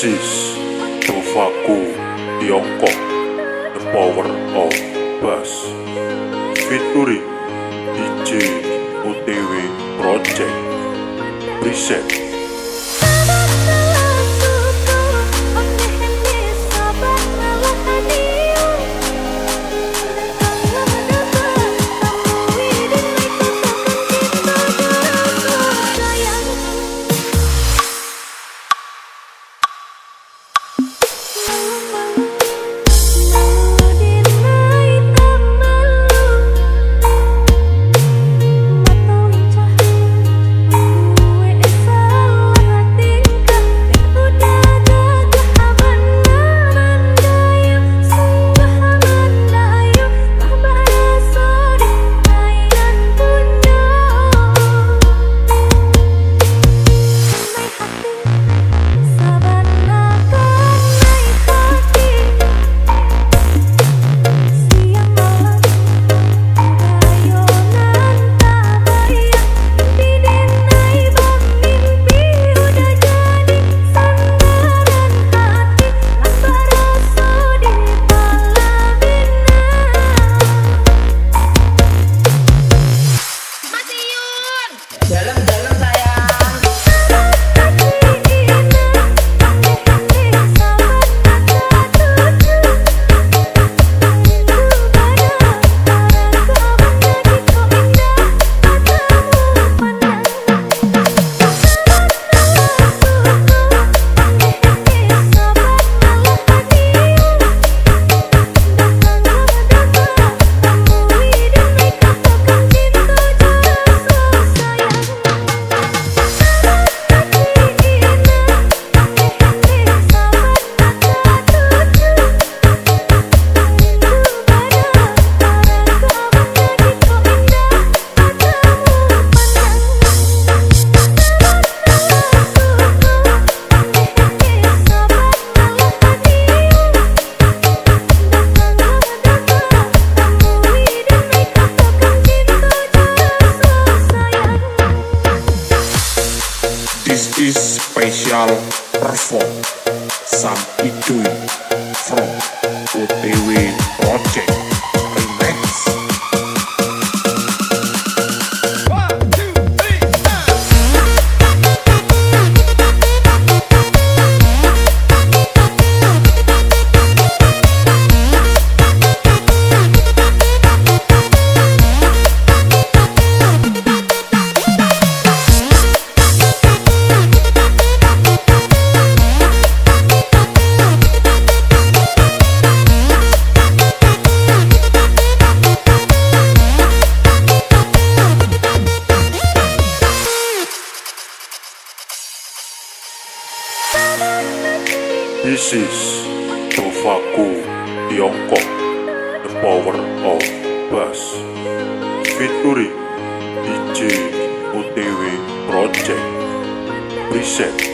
This is Tofaku Tiongkok, The Power of Bass, featuring DJ OTW Project Preset. This is special perform Sam Idui from OTW Project Remix. This is Tofaku Tiongkok, The Power of Bass, featuring DJ OTW Project Preset.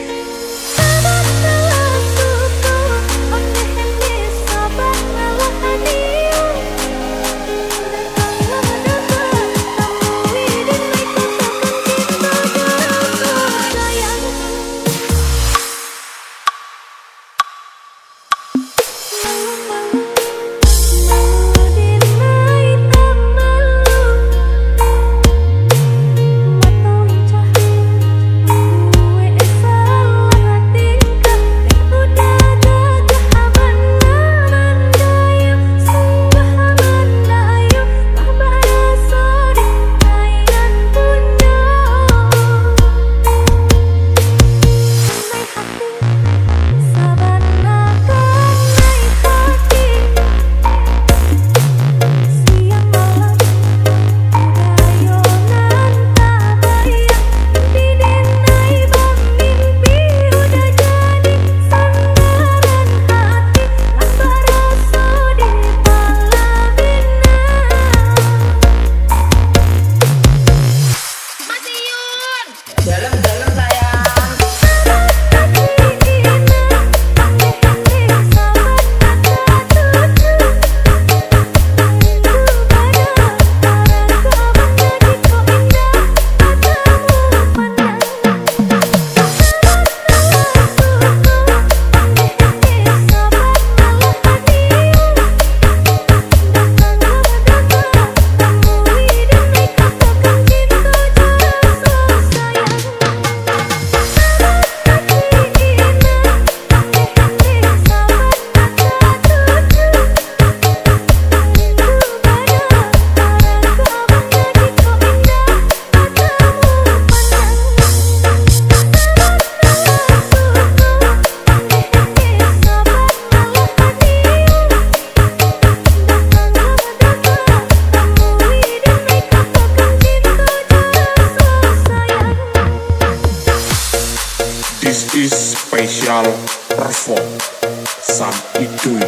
perform Sam Idui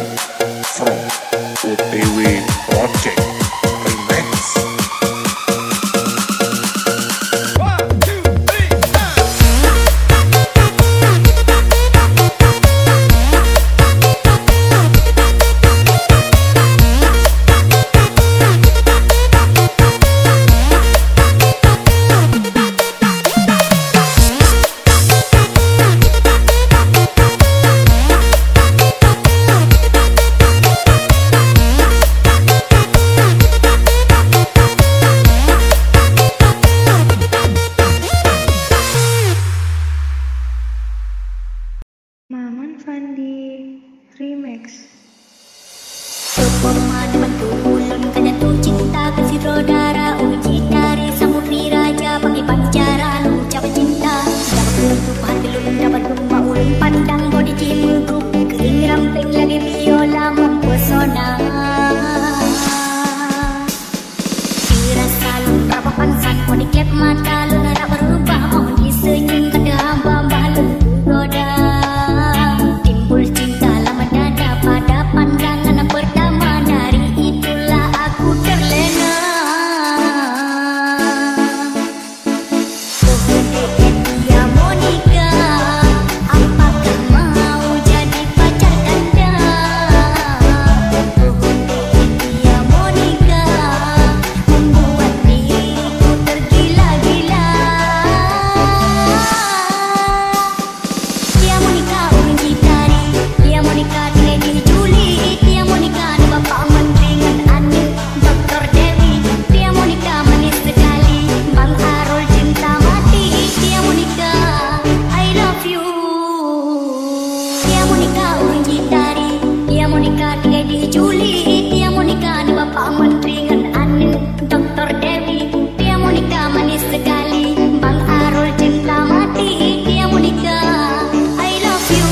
from OTW Project Remix. Maman Fandi Remix. Pemana bantu ulun kada tu cinta ke si saudara uji dari samudri raja bagi pancaran ucap cinta dapat untuk hati ulun dapat rumah ulun pandang body gym grup kering ramping lagi biola mempesona dirasa lun berapa pansan body klep mata lun nak berubah mohon disenyum kada hamba lun goda timbul cinta lama dada pada pandangan pertama dari itulah aku terlena. Dia Monica, apakah mau jadi pacar Anda? Dia Monica, membuat diriku tergila-gila. Dia Monica urang gitari, dia Monica Lady Julie, dia Monica ni bapak menteri ngan anu Dr. Dewi, dia Monica manis sekali, Bang Arul cinta mati, dia Monica I love you. Dia Monica urang gitari, dia Monica Lady Julie, dia Monica ni bapak menteri ngan anu Dr. Dewi, dia Monica manis sekali, Bang Arul cinta mati, dia Monica I love you.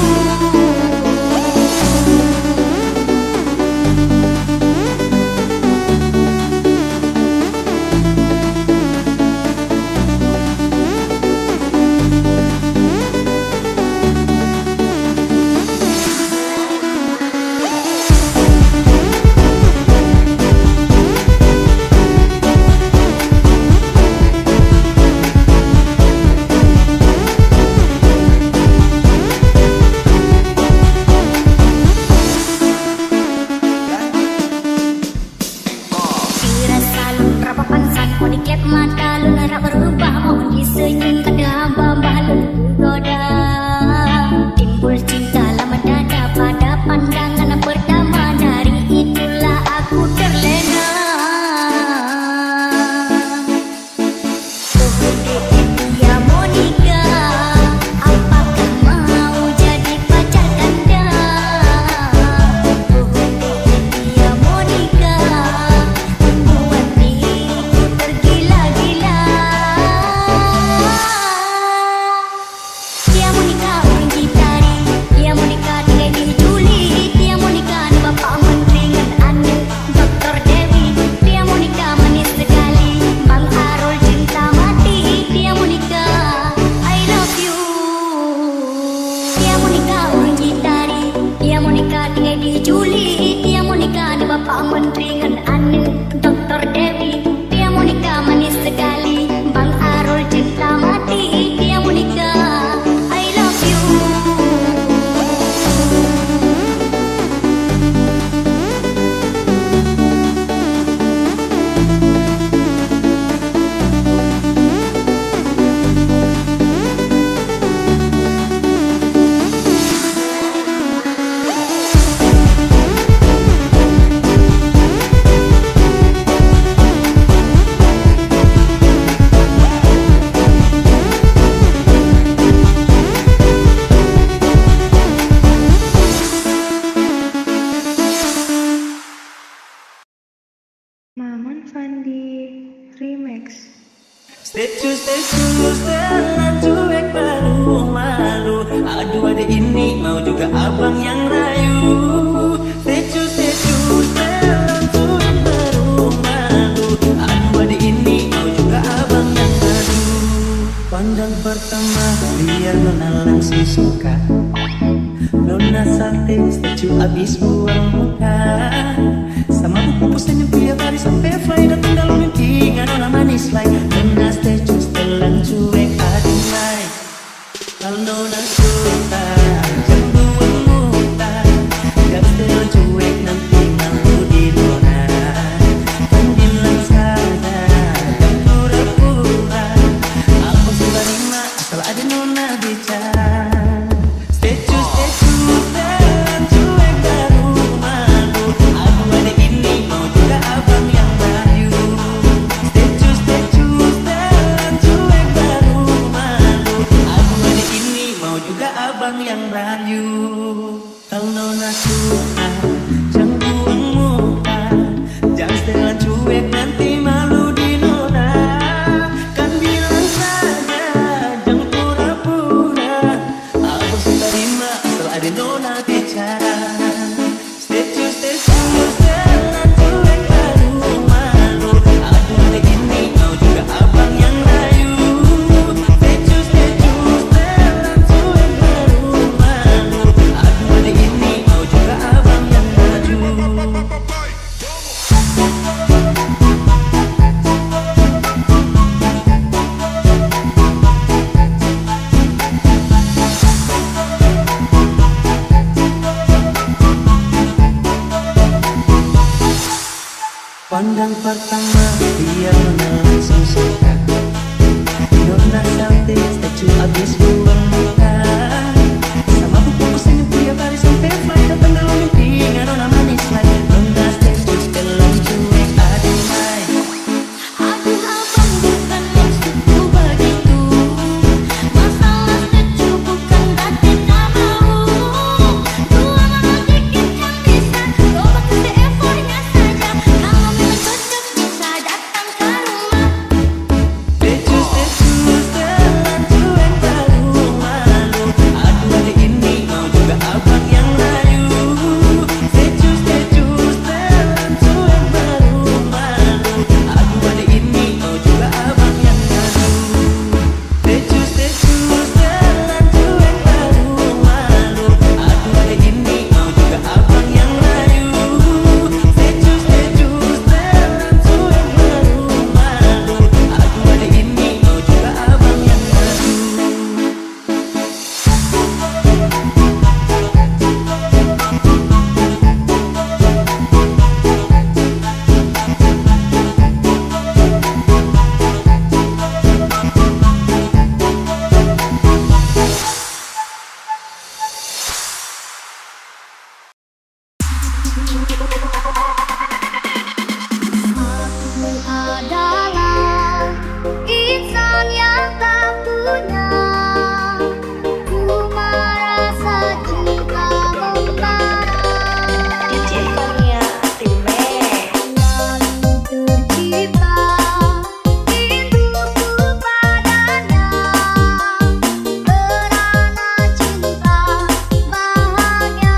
Dirasa lun berapa pansan mau diklep mata lun nak berubah mohon disenyum kada hamba lun goda timbul cinta lama dada pada pandangan pertama dari itulah aku terlena. Dia Monica, apakah mau jadi pacar Anda? Dia Monica, membuat diriku tergila-gila. Dia Monica urang gitari, dia Monica Lady Julie, dia Monica ni bapak menteri ngan anu Dr. Dewi, dia Monica manis sekali, Bang Arul cinta mati, dia Monica I love you. Dia Monica urang gitari, dia Monica Lady Julie, dia Monica ni bapak menteri ngan anu Dr. Dewi, dia Monica manis sekali, Bang Arul cinta mati, dia Monica I love you. Maman Fandi Remix. Status jangan cuek malu. Aduh ada ini mau juga abang yang rayu. Status jangan cuek malu. Aduh ada ini mau juga abang yang rayu. Pandang pertama dia nona langsung suka. Nona salting statue abis buang muka. Sama buku pusen yang tiap hari sampai fly. Datang dalam mimpi ngadona manis lain. Nona statue setelan cuek adunai. Kalau nona suka jam buang muka. Gak setelan cuek nanti malu di nona. Kan bilang saja jam pura-pura. Aku sudah terima asal ada nona bicara. Yang rayu, kalau nona suka jangan buang muka, jangan setelan cuek nanti malu di nona. Kan bilang saja jangan pura-pura. Aku sudah terima asal ada nona bicara. Statue setelan cuek baru malu. Aku hari ini mau juga abang yang rayu. Statue setelan cuek baru. Ini mau juga abang yang maju. Pandang pertama dia langsung suka. Nona cantik statue abis buang muka. Sama buku pusen yang tiap hari sampai fly. Datang dalam mimpi ngadona manis lain. Nona statue setelan cuek adunai. Aduh abang bukan maksudku begitu. Masalah statue bukan berarti tak mau. Dua mama dikit yang bisa. Coba kasih effortnya saja. Kalau memang cocok bisa datang ke rumah. Statue setelan cuek baru malu. Aduh hari ini mau juga abang yang rayu. Statue setelan cuek baru malu. Aduh hari ini mau juga abang yang rayu. Statue setelan cuek baru malu. Aduh hari ini mau juga abang yang rayu. Statue setelan cuek baru malu. Aduh hari ini mau juga abang yang rayu. Aku adalah insan yang tak punya cuma rasa cinta membara. Lalu tercipta rinduku padanya kerana cinta bahagia.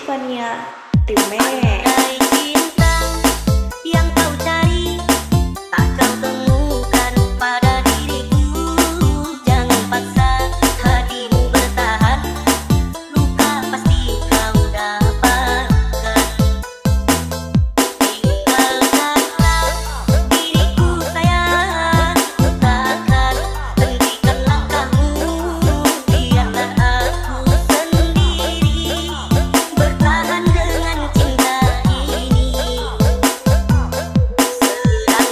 Fania Remix. Andai cinta yang kau cari tak kau temukan pada diriku, jangan paksa hatimu bertahan, luka pasti kau dapatkan. Tinggalkanlah diriku sayang, takkan hentikan langkahmu, biarlah aku sendiri bertahan dengan cinta ini. Sedang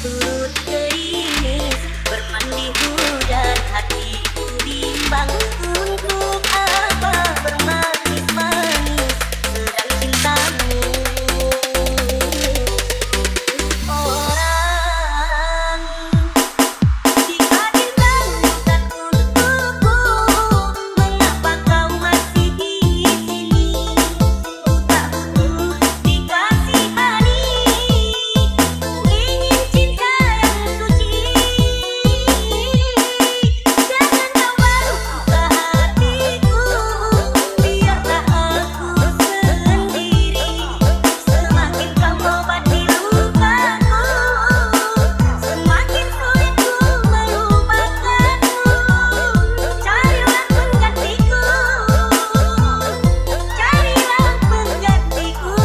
turut gerimis, bermandi hujan, hatiku bimbang, untuk apa bermanis-manis, sedang cintamu orang. Jika cintamu bukan untukku, mengapa kau masih di sini? Ku tak butuh dikasihani, ku ingin cinta yang suci. Jangan kau baru buka hatiku, biarlah aku sendiri. Semakin kau obati lukaku, semakin sulit ku melupakanmu. Carilah penggantiku, carilah penggantiku.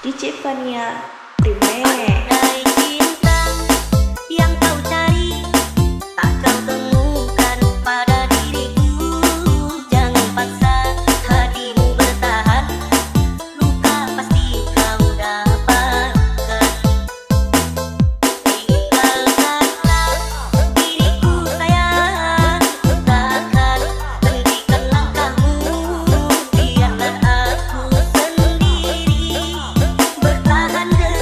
DJ Fania Remix. Andai cinta yang kau cari tak kau temukan pada diriku, jangan paksa hatimu bertahan, luka pasti kau dapatkan. Tinggalkanlah diriku sayang, takkan hentikan langkahmu, biarlah aku sendiri bertahan dengan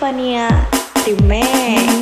Fania Remake.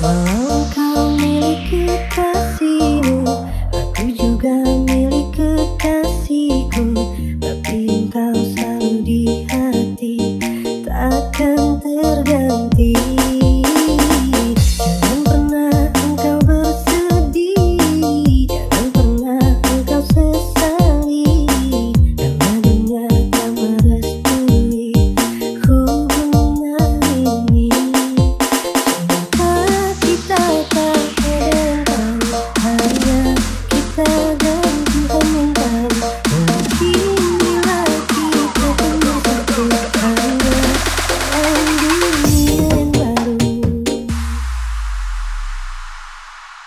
Walau kau milik kekasihmu, aku juga milik kekasihku. Tapi engkau selalu di hati, takkan terganti. Jangan pernah engkau bersedih, jangan pernah engkau sesali, karena dunia tak merestui hubungan ini.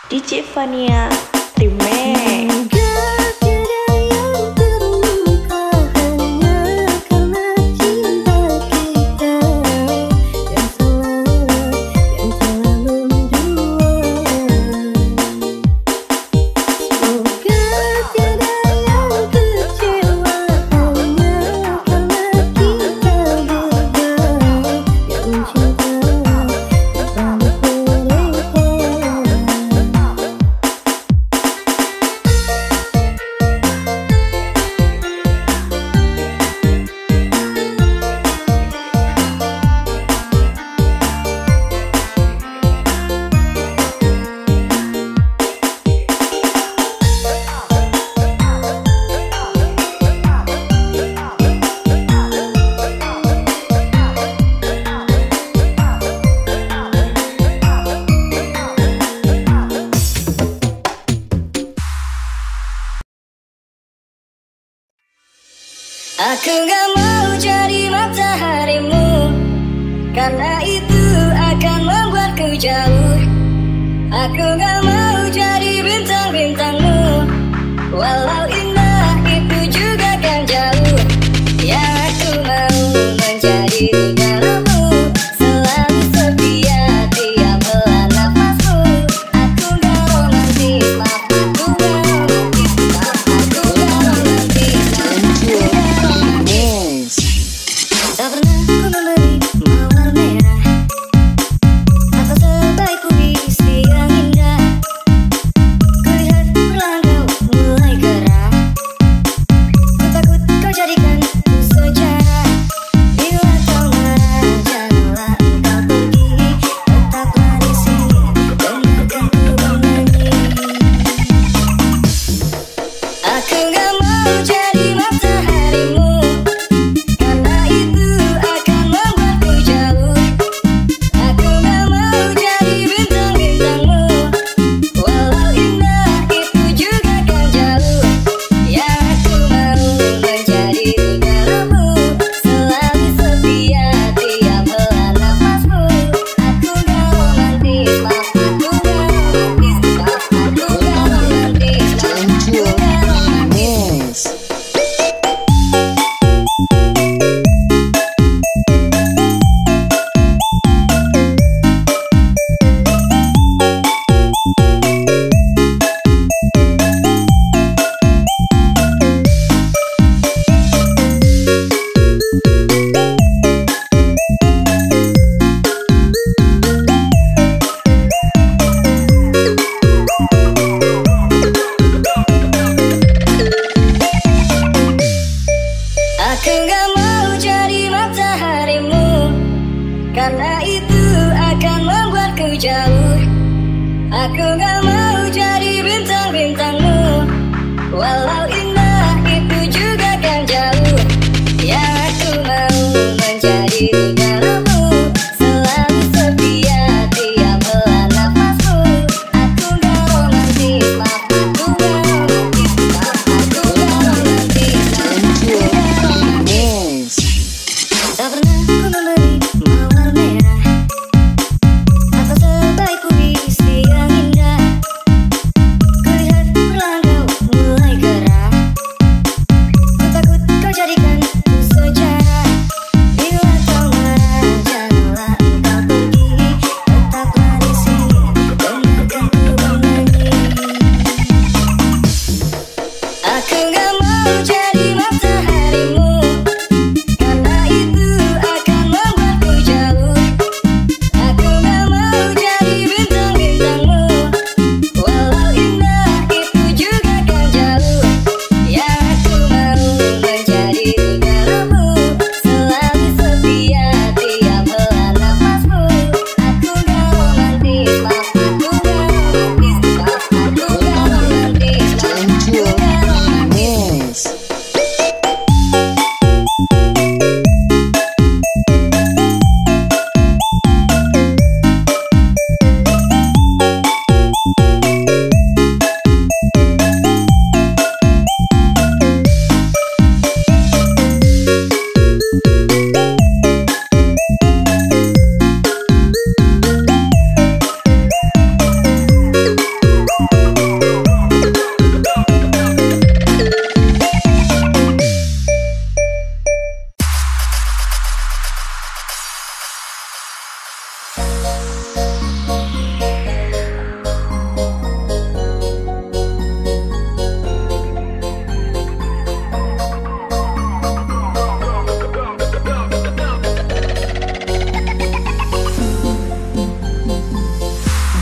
DJ Fania Remake. Aku gak mau jadi mataharimu, karena itu akan membuatku jauh. Aku gak mau jadi bintang-bintangmu, walau indah itu juga kan jauh. Yang aku mau menjadi udaramu, selalu setia tiap helaan nafasmu. Aku gak romantis, maaf aku gak romantis, maaf aku gak romantis. Tak pernah ku memberi mawar merah atau sebaik puisi yang indah. Kulihat perlahan kau mulai gerah, ku takut kau jadikan ku sejarah. Bila kau marah karena itu akan membuatku jauh. Aku gak mau jadi bintang-bintangmu, walau indah itu juga kan jauh. Yang aku mau menjadi udaramu, selalu setia tiap helaan nafasmu. Aku gak romantis, maaf aku gak romantis, maaf aku gak romantis, maaf aku gak romantis. Tak pernah ku memberi mawar merah atau sebaik puisi yang indah. Kulihat perlahan kau mulai gerah, ku takut kau jadikan ku sejarah. Bila kau marah janganlah engkau pergi, tetaplah di sini dengarkan ku bernyanyi. Aku gak mau jadi mataharimu, karena itu akan membuatku jauh. Aku gak mau jadi bintang-bintangmu, walau indah itu juga kan jauh. Yang aku mau menjadi udaramu, selalu setia tiap helaan nafasmu. Aku gak romantis, maaf aku gak romantis, maaf aku gak romantis, maaf aku gak romantis.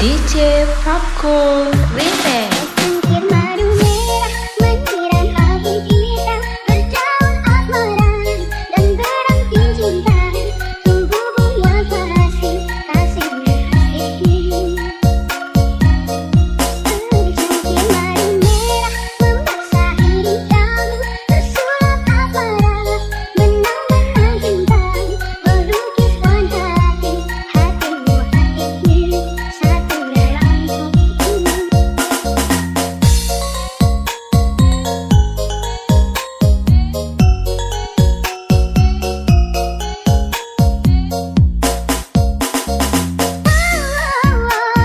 DJ Popcorn Remix. Cangkir madu merah menyiram abu kita, bercampur asmara dan berarti cinta. Tunggu bunga kasih, kasihnya ini. Cangkir madu merah membasahi kamu, tersurat asmara, benang-benang cinta, melukiskan hati, hatimu ini satu dalam kopi.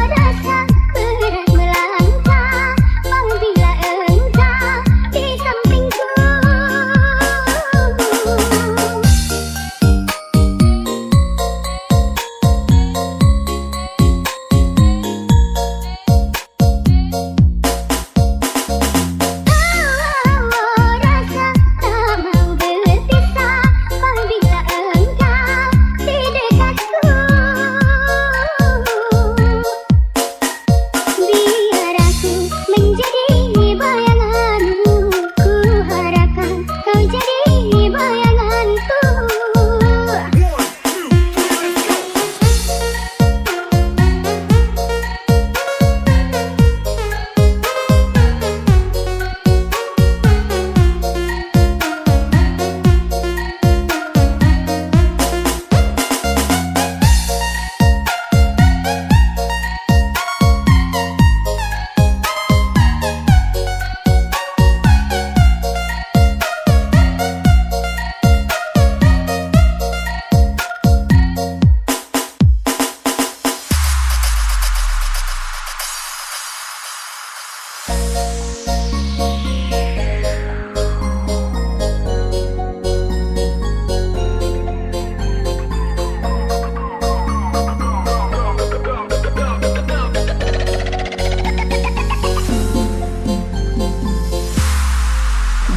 Rasa berat melangkah, mau bila engkau di sampingku. Rasa tak mau berpisah, apabila engkau di dekatku. Biar aku menjadi bayanganmu, ku harapkan kau jadi bayanganku.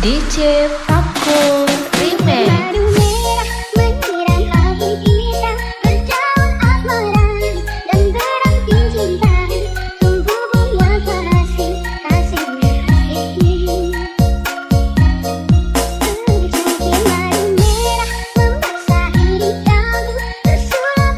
DJ Popcorn Remix. Madu merah menyiram abu kita, bercampur asmara dan berarti cinta. Tunggu bunga kasih, kasihnya ini. Cangkir madu merah membasahi kamu, tersurat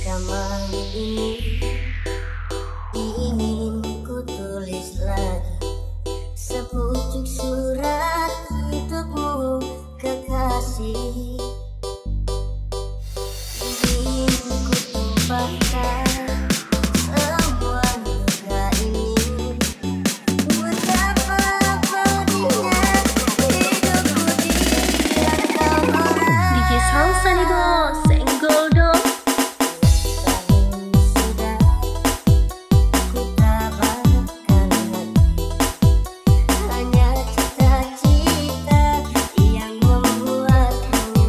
rekaman ini ingin ku tulis lagi sepucuk surat untukmu kekasih. Ingin ku tumpahkan semua duka ini. Betapa pedihnya hidupku dirangkap orang. DJ Salsa nih bos, senggol dong. Sudah ku tabahkan hati, hanya cita-cita yang membuatku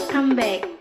welcome back.